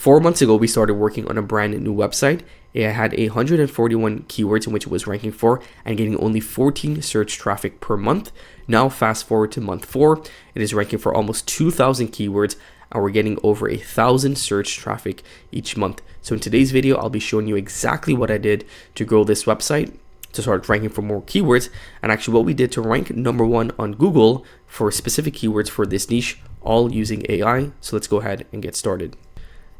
4 months ago, we started working on a brand new website. It had 141 keywords in which it was ranking for and getting only 14 search traffic per month. Now, fast forward to month 4, it is ranking for almost 2,000 keywords and we're getting over 1,000 search traffic each month. So in today's video, I'll be showing you exactly what I did to grow this website, to start ranking for more keywords, and actually what we did to rank #1 on Google for specific keywords for this niche, all using AI. So let's go ahead and get started.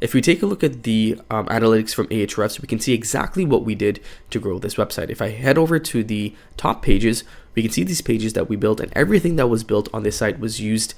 If we take a look at the analytics from Ahrefs, we can see exactly what we did to grow this website. If I head over to the top pages, we can see these pages that we built, and everything that was built on this site was used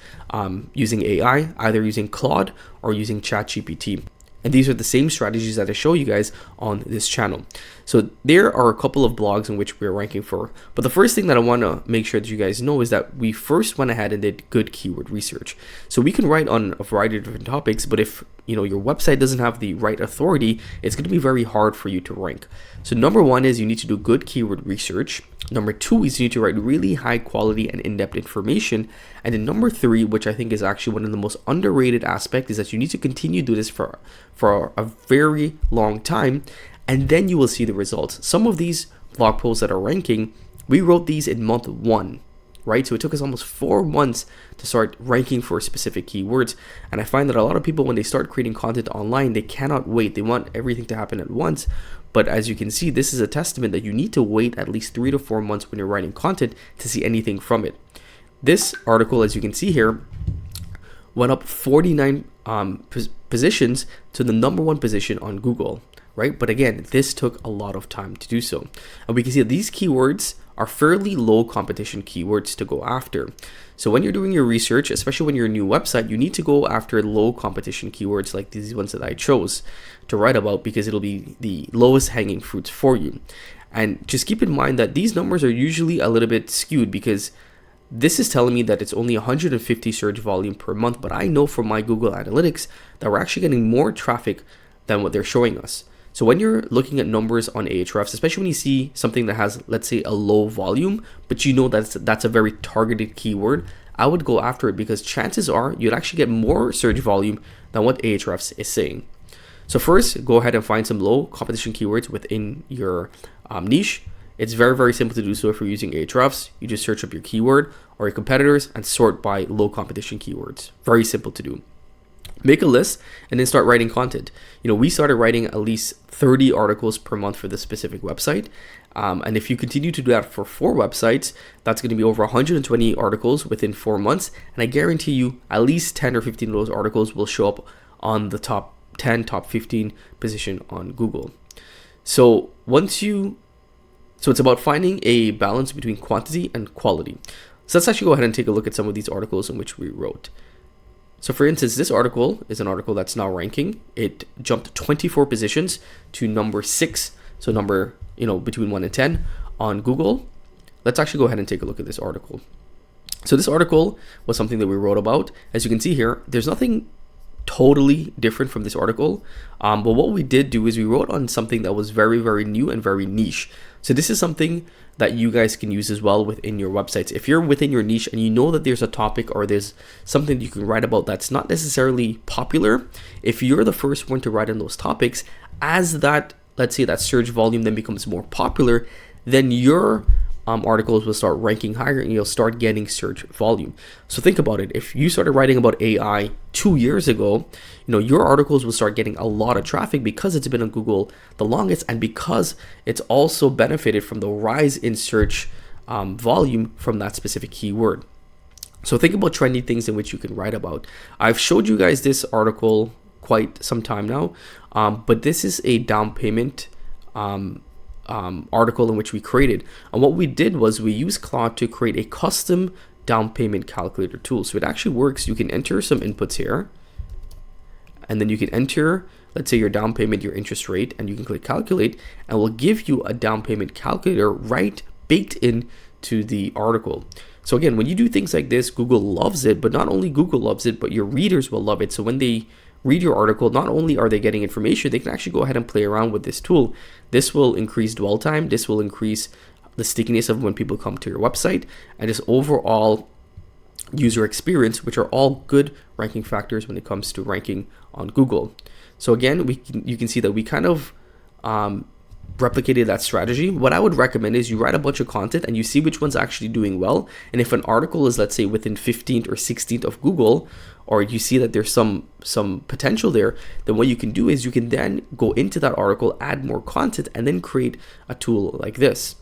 using AI, either using Claude or using ChatGPT. And these are the same strategies that I show you guys on this channel. So there are a couple of blogs in which we're ranking for. But the first thing that I want to make sure that you guys know is that we first went ahead and did good keyword research. So we can write on a variety of different topics, but if your website doesn't have the right authority, it's going to be very hard for you to rank. So #1 is you need to do good keyword research. #2 is you need to write really high quality and in-depth information. And then #3, which I think is actually one of the most underrated aspects, is that you need to continue to do this for a very long time, and then you will see the results. Some of these blog posts that are ranking, we wrote these in month 1, right? So it took us almost 4 months to start ranking for specific keywords. And I find that a lot of people, when they start creating content online, they cannot wait. They want everything to happen at once. But as you can see, this is a testament that you need to wait at least 3 to 4 months when you're writing content to see anything from it. This article, as you can see here, went up 49 positions to the #1 position on Google, right? But again, this took a lot of time to do so. And we can see that these keywords are fairly low competition keywords to go after. So when you're doing your research, especially when you're a new website, you need to go after low competition keywords like these ones that I chose to write about, because it'll be the lowest hanging fruits for you. And just keep in mind that these numbers are usually a little bit skewed, because this is telling me that it's only 150 search volume per month, but I know from my Google Analytics that we're actually getting more traffic than what they're showing us. So when you're looking at numbers on Ahrefs, especially when you see something that has, let's say, a low volume, but you know that's a very targeted keyword, I would go after it, because chances are you'd actually get more search volume than what Ahrefs is saying. So first, go ahead and find some low competition keywords within your niche. It's very, very simple to do so if you're using Ahrefs. You just search up your keyword or your competitors and sort by low competition keywords. Very simple to do. Make a list and then start writing content. We started writing at least 30 articles per month for this specific website. And if you continue to do that for 4 websites, that's going to be over 120 articles within 4 months. And I guarantee you at least 10 or 15 of those articles will show up on the top 10, top 15 position on Google. So it's about finding a balance between quantity and quality. So let's actually go ahead and take a look at some of these articles in which we wrote. So for instance, this article is an article that's now ranking. It jumped 24 positions to #6. So between 1 and 10 on Google. Let's actually go ahead and take a look at this article. So this article was something that we wrote about. As you can see here, there's nothing totally different from this article, but what we did do is we wrote on something that was very, very new and very niche. So this is something that you guys can use as well within your websites. If you're within your niche and you know that there's a topic or there's something you can write about that's not necessarily popular, if you're the first one to write on those topics, as that, let's say that search volume then becomes more popular, then your articles will start ranking higher and you'll start getting search volume. So think about it. If you started writing about AI 2 years ago, your articles will start getting a lot of traffic because it's been on Google the longest, and because it's also benefited from the rise in search volume from that specific keyword. So think about trendy things in which you can write about. I've showed you guys this article quite some time now, but this is a down payment article in which we created, and what we did was we used Claude to create a custom down payment calculator tool. So it actually works. You can enter some inputs here, and then you can enter, let's say, your down payment, your interest rate, and you can click calculate, and we'll give you a down payment calculator right baked in to the article. So again, when you do things like this, Google loves it, but not only Google loves it, but your readers will love it. So when they read your article, not only are they getting information, they can actually go ahead and play around with this tool. This will increase dwell time. This will increase the stickiness of when people come to your website, and just overall user experience, which are all good ranking factors when it comes to ranking on Google. So again, you can see that we kind of replicated that strategy. What I would recommend is you write a bunch of content and you see which one's actually doing well. And if an article is, let's say, within 15th or 16th of Google, or you see that there's some potential there, then what you can do is you can then go into that article, add more content, and then create a tool like this.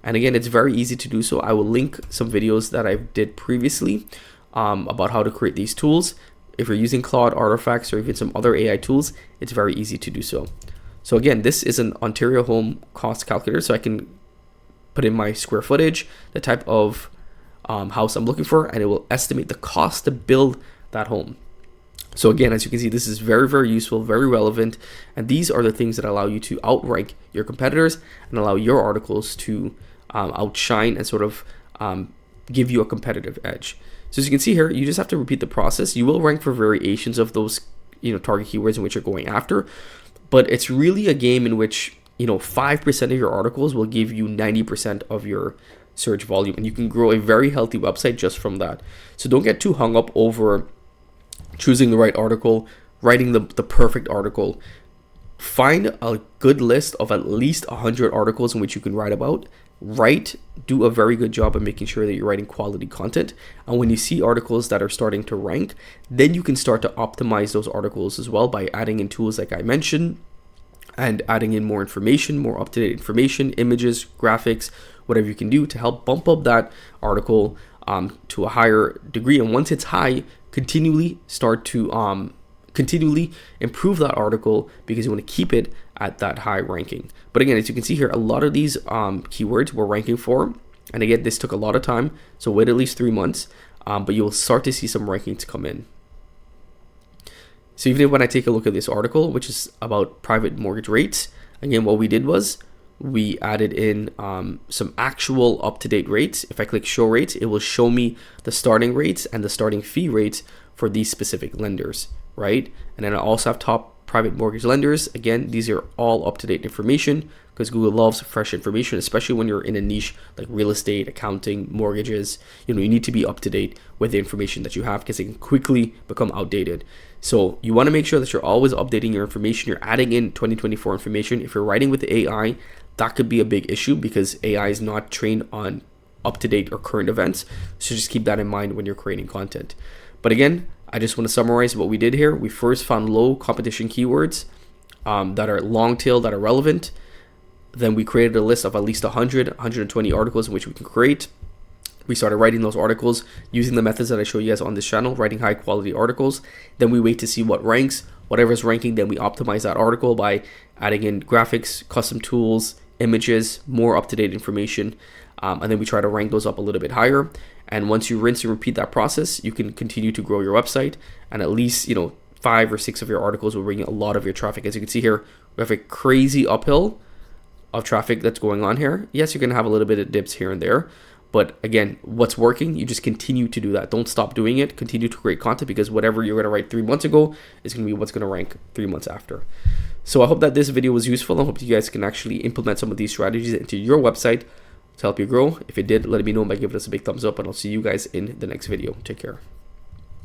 And again, it's very easy to do so. I will link some videos that I did previously about how to create these tools. If you're using Claude Artifacts or even some other AI tools, it's very easy to do so. So again, this is an Ontario home cost calculator. So I can put in my square footage, the type of house I'm looking for, and it will estimate the cost to build that home. So again, as you can see, this is very, very useful, very relevant. And these are the things that allow you to outrank your competitors and allow your articles to outshine and sort of give you a competitive edge. So as you can see here, you just have to repeat the process. You will rank for variations of those, target keywords in which you're going after, but it's really a game in which, 5% of your articles will give you 90% of your search volume, and you can grow a very healthy website just from that. So don't get too hung up over choosing the right article, writing the perfect article. Find a good list of at least 100 articles in which you can write about. Do a very good job of making sure that you're writing quality content. And when you see articles that are starting to rank, then you can start to optimize those articles as well by adding in tools like I mentioned and adding in more information, more up-to-date information, images, graphics, whatever you can do to help bump up that article to a higher degree. And once it's high, continually improve that article because you want to keep it at that high ranking. But again, as you can see here, a lot of these keywords we're ranking for, and again, this took a lot of time, so wait at least 3 months, but you'll start to see some rankings come in. So even when I take a look at this article, which is about private mortgage rates, again, what we did was we added in some actual up-to-date rates. If I click show rates, it will show me the starting rates and the starting fee rates for these specific lenders, right? And then I also have top private mortgage lenders. Again, these are all up-to-date information because Google loves fresh information, especially when you're in a niche like real estate, accounting, mortgages. You need to be up to date with the information that you have because it can quickly become outdated. So you want to make sure that you're always updating your information. You're adding in 2024 information. If you're writing with AI, that could be a big issue because AI is not trained on up-to-date or current events. So just keep that in mind when you're creating content. But again, I just want to summarize what we did here. We first found low competition keywords that are long tail, that are relevant. Then we created a list of at least 120 articles in which we can create. We started writing those articles using the methods that I show you guys on this channel, writing high quality articles. Then we wait to see what ranks. Whatever's ranking, then we optimize that article by adding in graphics, custom tools, images, more up-to-date information. And then we try to rank those up a little bit higher. And once you rinse and repeat that process, you can continue to grow your website. And at least, 5 or 6 of your articles will bring a lot of your traffic. As you can see here, we have a crazy uphill of traffic that's going on here. Yes, you're going to have a little bit of dips here and there. But again, what's working, you just continue to do that. Don't stop doing it. Continue to create content because whatever you're going to write 3 months ago is going to be what's going to rank 3 months after. So I hope that this video was useful. I hope you guys can actually implement some of these strategies into your website to help you grow. If it did, let me know by giving us a big thumbs up, and I'll see you guys in the next video. Take care.